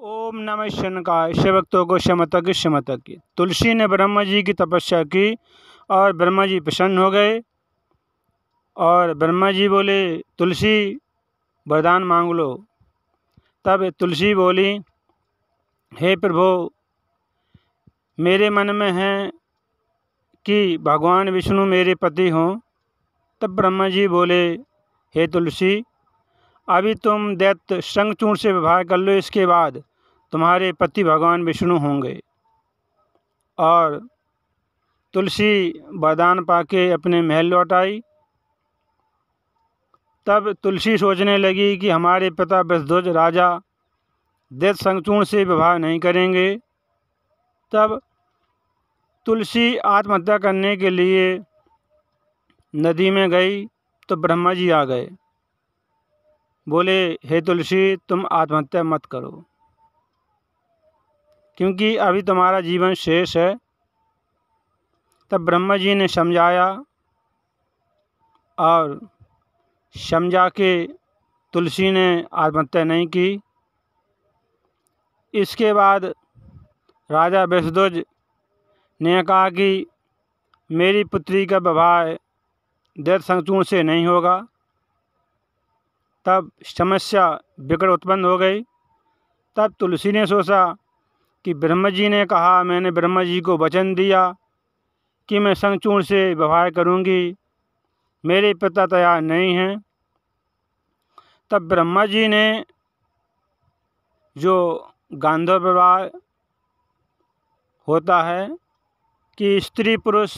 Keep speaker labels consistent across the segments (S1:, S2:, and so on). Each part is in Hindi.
S1: ओम नमः शनकाय। शिवभक्तों को शमतक शमतक की। तुलसी ने ब्रह्मा जी की तपस्या की और ब्रह्मा जी प्रसन्न हो गए और ब्रह्मा जी बोले तुलसी वरदान मांग लो। तब तुलसी बोली, हे प्रभु, मेरे मन में है कि भगवान विष्णु मेरे पति हों। तब ब्रह्मा जी बोले, हे तुलसी, अभी तुम दैत्य शंखचूर्ण से विवाह कर लो, इसके बाद तुम्हारे पति भगवान विष्णु होंगे। और तुलसी वरदान पाके अपने महल लौट आई। तब तुलसी सोचने लगी कि हमारे पिता वृषध्वज राजा दैत्य शंखचूर्ण से विवाह नहीं करेंगे। तब तुलसी आत्महत्या करने के लिए नदी में गई तो ब्रह्मा जी आ गए। बोले, हे तुलसी, तुम आत्महत्या मत करो, क्योंकि अभी तुम्हारा जीवन शेष है। तब ब्रह्मा जी ने समझाया और समझा के तुलसी ने आत्महत्या नहीं की। इसके बाद राजा वृषध्वज ने कहा कि मेरी पुत्री का विवाह दैत्य शंखचूर्ण से नहीं होगा। तब समस्या विकट उत्पन्न हो गई। तब तुलसी ने सोचा कि ब्रह्मा जी ने कहा, मैंने ब्रह्मा जी को वचन दिया कि मैं शंखचूर्ण से विवाह करूंगी, मेरे पिता तैयार नहीं हैं। तब ब्रह्मा जी ने जो गांधर्व विवाह होता है कि स्त्री पुरुष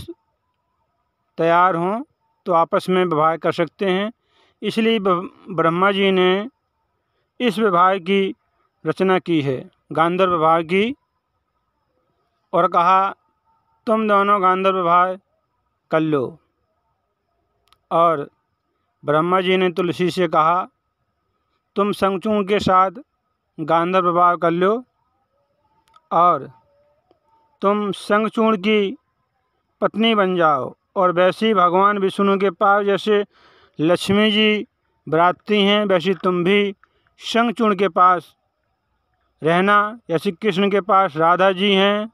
S1: तैयार हों तो आपस में विवाह कर सकते हैं, इसलिए ब्रह्मा जी ने इस विवाह की रचना की है, गांधर्व विवाह की, और कहा तुम दोनों गांधर्व विवाह कर लो। और ब्रह्मा जी ने तुलसी से कहा, तुम शंखचूर्ण के साथ गांधर्व विवाह कर लो और तुम शंखचूर्ण की पत्नी बन जाओ, और वैसे ही भगवान विष्णु के पास जैसे लक्ष्मी जी बराती हैं, वैसे तुम भी शंखचूर्ण के पास रहना, जैसे कृष्ण के पास राधा जी हैं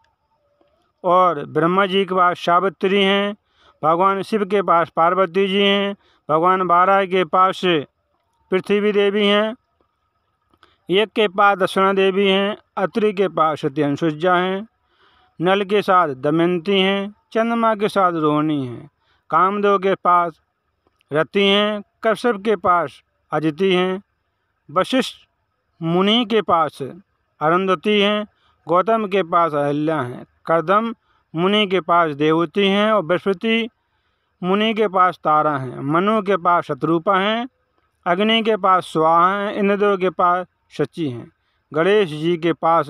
S1: और ब्रह्मा जी के पास सावित्री हैं, भगवान शिव के पास पार्वती जी हैं, भगवान वाराह के पास पृथ्वी देवी हैं, एक के पास दक्षिणा देवी हैं, अत्रि के पास सती अनुसुईया हैं, नल के साथ दमयंती हैं, चंद्रमा के साथ रोहिणी हैं, कामदेव के पास रति हैं, कश्यप के पास अदिति हैं, वशिष्ठ मुनि के पास अरुंधति हैं, गौतम के पास अहल्या हैं, कर्दम मुनि के पास देवती हैं और बृहस्पति मुनि के पास तारा हैं, मनु के पास शत्रुपा हैं, अग्नि के पास स्वाहा हैं, इंद्रदेव के पास शची हैं, गणेश जी के पास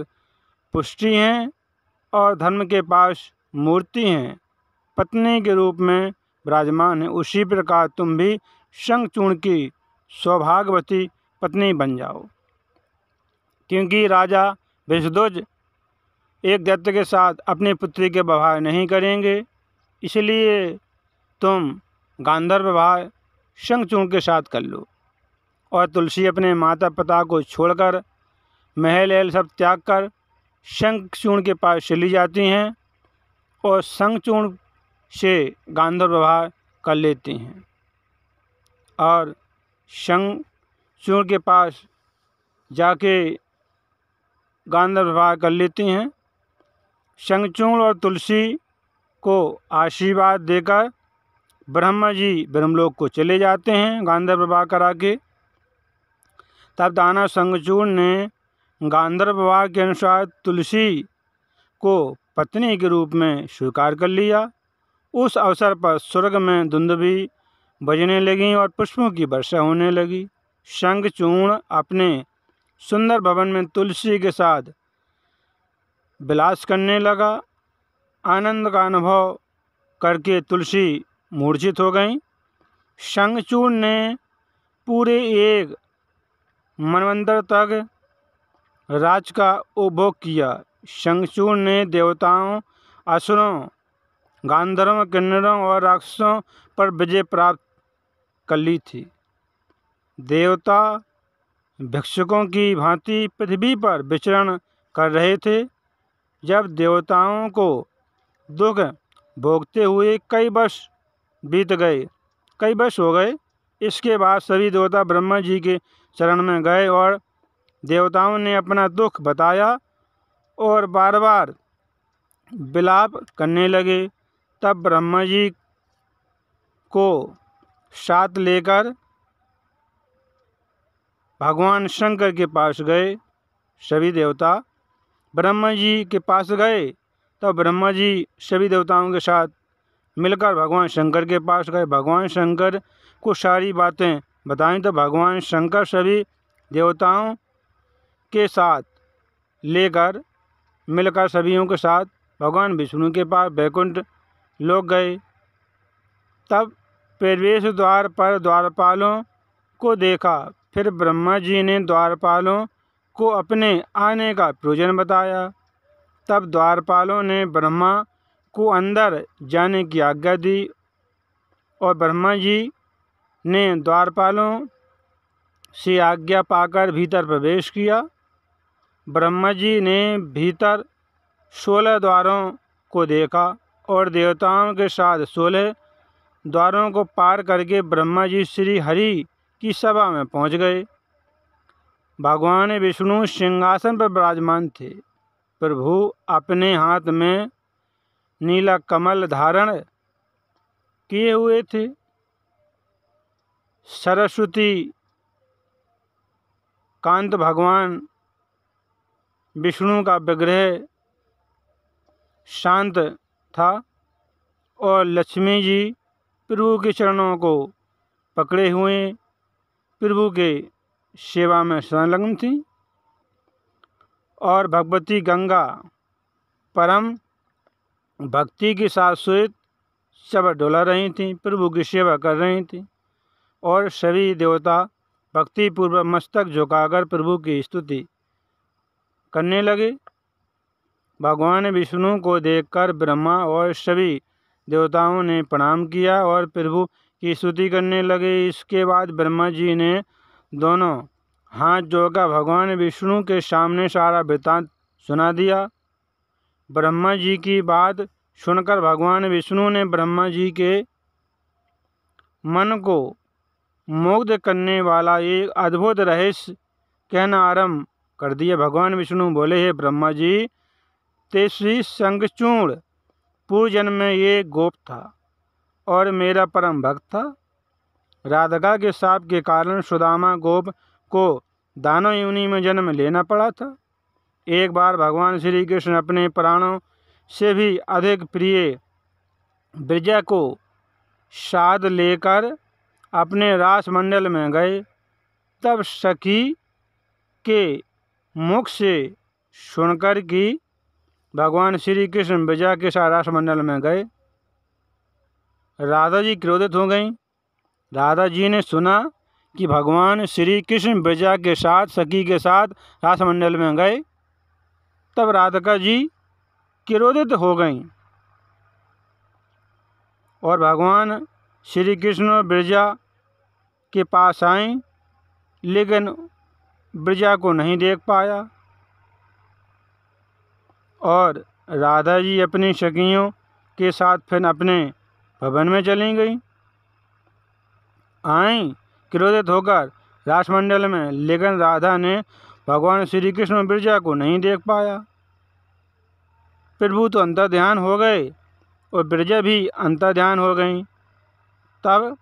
S1: पुष्टि हैं और धर्म के पास मूर्ति हैं, पत्नी के रूप में विराजमान है। उसी प्रकार तुम भी शंखचूर्ण की सौभाग्यवती पत्नी बन जाओ, क्योंकि राजा वृषध्वज एक दैत्य के साथ अपनी पुत्री के विवाह नहीं करेंगे, इसलिए तुम गांधर्व विवाह शंखचूर्ण के साथ कर लो। और तुलसी अपने माता पिता को छोड़कर महल एल सब त्याग कर शंखचूर्ण के पास चली जाती हैं और शंखचूर्ण से गांधर्व विवाह कर लेती हैं और शंखचूर्ण के पास जाके गांधर्व विवाह कर लेती हैं। शंखचूर्ण और तुलसी को आशीर्वाद देकर ब्रह्मा जी ब्रह्मलोक को चले जाते हैं गांधर्व विवाह करा के। तब दानव शंखचूर्ण ने गांधर्व विवाह के अनुसार तुलसी को पत्नी के रूप में स्वीकार कर लिया। उस अवसर पर स्वर्ग में दुंदुभी बजने लगी और पुष्पों की वर्षा होने लगी। शंखचूर्ण अपने सुंदर भवन में तुलसी के साथ विलास करने लगा। आनंद का अनुभव करके तुलसी मूर्छित हो गई। शंखचूर्ण ने पूरे एक मनवंतर तक राज का उपभोग किया। शंखचूर्ण ने देवताओं, असुरों, गांधर्वों, किन्नरों और राक्षसों पर विजय प्राप्त कर ली थी। देवता भिक्षुकों की भांति पृथ्वी पर विचरण कर रहे थे। जब देवताओं को दुख भोगते हुए कई वर्ष हो गए, इसके बाद सभी देवता ब्रह्मा जी के चरण में गए और देवताओं ने अपना दुख बताया और बार बार विलाप करने लगे। तब ब्रह्मा जी को साथ लेकर भगवान शंकर के पास गए। सभी देवता ब्रह्मा जी के पास गए, तब ब्रह्मा जी सभी देवताओं के साथ मिलकर भगवान शंकर के पास गए। भगवान शंकर को सारी बातें बताईं तो भगवान शंकर सभी देवताओं के साथ लेकर मिलकर सभीयों के साथ भगवान विष्णु के पास वैकुंठ लोक गए। तब प्रवेश द्वार पर द्वारपालों को देखा। फिर ब्रह्मा जी ने द्वारपालों को अपने आने का प्रयोजन बताया। तब द्वारपालों ने ब्रह्मा को अंदर जाने की आज्ञा दी और ब्रह्मा जी ने द्वारपालों से आज्ञा पाकर भीतर प्रवेश किया। ब्रह्मा जी ने भीतर 16 द्वारों को देखा और देवताओं के साथ 16 द्वारों को पार करके ब्रह्मा जी श्री हरि की सभा में पहुंच गए। भगवान विष्णु सिंहासन पर विराजमान थे। प्रभु अपने हाथ में नीला कमल धारण किए हुए थे। सरस्वती कांत भगवान विष्णु का विग्रह शांत था और लक्ष्मी जी प्रभु के चरणों को पकड़े हुए प्रभु के सेवा में संलग्न थी और भगवती गंगा परम भक्ति के साथ श्वेत चवर डोला रही थीं, प्रभु की सेवा कर रही थीं और सभी देवता भक्तिपूर्वक मस्तक झुकाकर प्रभु की स्तुति करने लगे। भगवान विष्णु को देखकर ब्रह्मा और सभी देवताओं ने प्रणाम किया और प्रभु की स्तुति करने लगे। इसके बाद ब्रह्मा जी ने दोनों हाथ जोड़कर भगवान विष्णु के सामने सारा वृत्तांत सुना दिया। ब्रह्मा जी की बात सुनकर भगवान विष्णु ने ब्रह्मा जी के मन को मुग्ध करने वाला एक अद्भुत रहस्य कहना आरंभ कर दिया। भगवान विष्णु बोले, हे ब्रह्मा जी, तेजस्वी शंखचूड़ पूर्वजन्म में ये गोप था और मेरा परम भक्त था। राधिका के शाप के कारण सुदामा गोप को दानव योनि में जन्म लेना पड़ा था। एक बार भगवान श्री कृष्ण अपने प्राणों से भी अधिक प्रिय ब्रजा को साथ लेकर अपने रासमंडल में गए। तब सखी के मुख से सुनकर कि भगवान श्री कृष्ण ब्रजा के साथ रासमंडल में गए, राधा जी क्रोधित हो गईं। राधा जी ने सुना कि भगवान श्री कृष्ण ब्रजा के साथ सखी के साथ रासमंडल में गए, तब राधिका जी क्रोधित हो गईं और भगवान श्री कृष्ण ब्रजा के पास आईं, लेकिन ब्रजा को नहीं देख पाया और राधा जी अपनी सखियों के साथ फिर अपने भवन में चली गई। आईं क्रोधित होकर रासमंडल में, लेकिन राधा ने भगवान श्री कृष्ण ब्रजा को नहीं देख पाया। प्रभु तो अंतर्ध्यान हो गए और ब्रजा भी अंतर्ध्यान हो गई। तब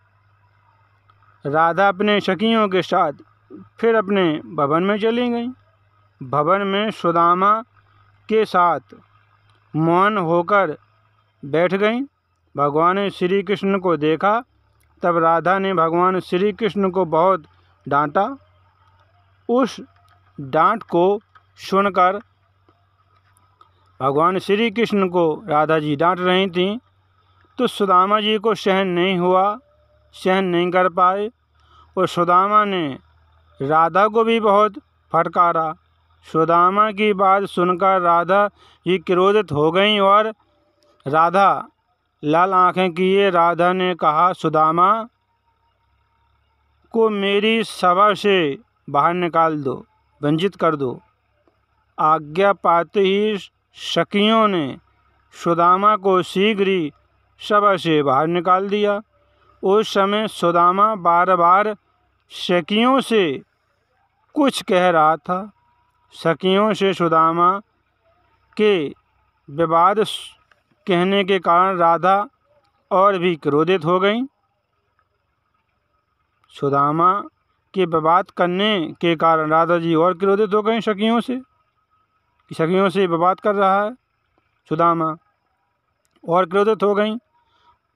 S1: राधा अपने सखियों के साथ फिर अपने भवन में चली गई। भवन में सुदामा के साथ मौन होकर बैठ गईं। भगवान श्री कृष्ण को देखा, तब राधा ने भगवान श्री कृष्ण को बहुत डांटा। उस डांट को सुनकर भगवान श्री कृष्ण को राधा जी डांट रही थीं, तो सुदामा जी को सहन नहीं कर पाए और सुदामा ने राधा को भी बहुत फटकारा। सुदामा की बात सुनकर राधा जी क्रोधित हो गईं और राधा लाल आंखें किए ने कहा, सुदामा को मेरी सभा से बाहर निकाल दो, वंचित कर दो। आज्ञा पाते ही सखियों ने सुदामा को शीघ्र ही सभा से बाहर निकाल दिया। उस समय सुदामा बार बार सखियों से कुछ कह रहा था। सखियों से सुदामा के विवाद कहने के कारण राधा और भी क्रोधित हो गई। सुदामा के विवाद करने के कारण राधा जी और क्रोधित हो गई सखियों से, कि सखियों से विवाद कर रहा है सुदामा, और क्रोधित हो गई।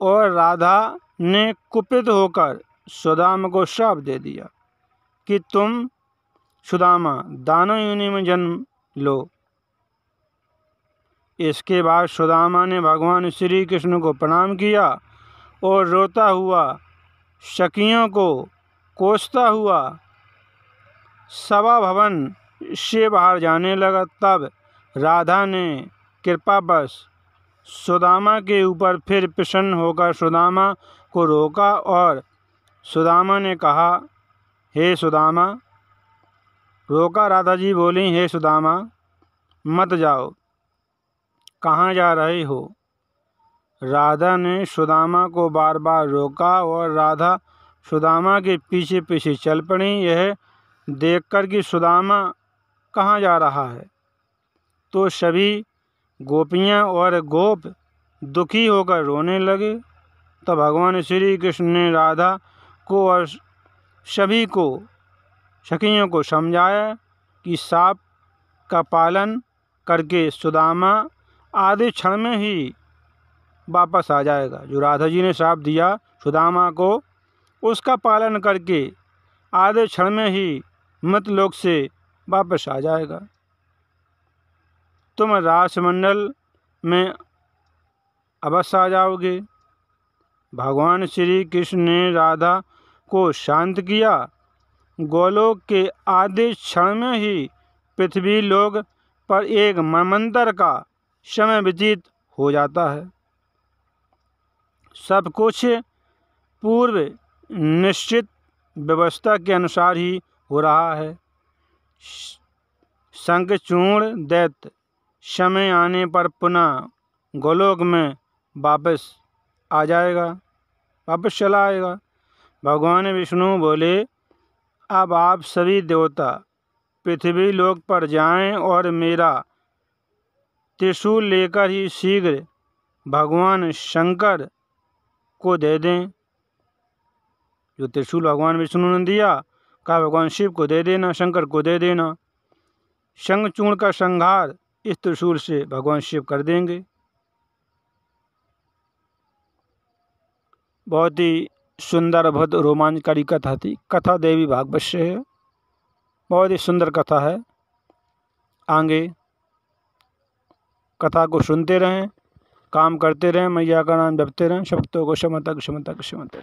S1: और राधा ने कुपित होकर सुदामा को श्राप दे दिया कि तुम सुदामा दानव योनि में जन्म लो। इसके बाद सुदामा ने भगवान श्री कृष्ण को प्रणाम किया और रोता हुआ सखियों को कोसता हुआ सभा भवन से बाहर जाने लगा। तब राधा ने कृपावश सुदामा के ऊपर फिर प्रसन्न होकर सुदामा को रोका और सुदामा ने कहा, हे सुदामा। रोका, राधा जी बोली, हे सुदामा मत जाओ, कहाँ जा रहे हो। राधा ने सुदामा को बार बार रोका और राधा सुदामा के पीछे पीछे चल पड़ी। यह देखकर कि सुदामा कहाँ जा रहा है तो सभी गोपियाँ और गोप दुखी होकर रोने लगे। तब भगवान श्री कृष्ण ने राधा को और सभी को सखियों को समझाया कि शाप का पालन करके सुदामा आधे क्षण में ही वापस आ जाएगा। जो राधा जी ने शाप दिया सुदामा को, उसका पालन करके आधे क्षण में ही मृतलोक से वापस आ जाएगा। तुम रासमंडल में अवश्य आ जाओगे। भगवान श्री कृष्ण ने राधा को शांत किया। गोलोक के आधे क्षण में ही पृथ्वी लोक पर एक मनमंतर का समय व्यतीत हो जाता है। सब कुछ पूर्व निश्चित व्यवस्था के अनुसार ही हो रहा है। शंखचूर्ण दैत्य समय आने पर पुनः गोलोक में वापस आ जाएगा, वापस चला आएगा। भगवान विष्णु बोले, अब आप सभी देवता पृथ्वी लोक पर जाएं और मेरा त्रिशूल लेकर ही शीघ्र भगवान शंकर को दे दें। जो त्रिशूल भगवान विष्णु ने दिया, कहा भगवान शिव को दे देना, शंकर को दे देना। शंखचूर्ण का संहार इस त्रिशूल से भगवान शिव कर देंगे। बहुत ही सुंदर, बहुत रोमांचकारी कथा थी। कथा देवी भागवत से है, बहुत ही सुंदर कथा है। आगे कथा को सुनते रहें, काम करते रहें, मैया का नाम जपते रहें। शब्दों को क्षमता क्षमता क्षमता।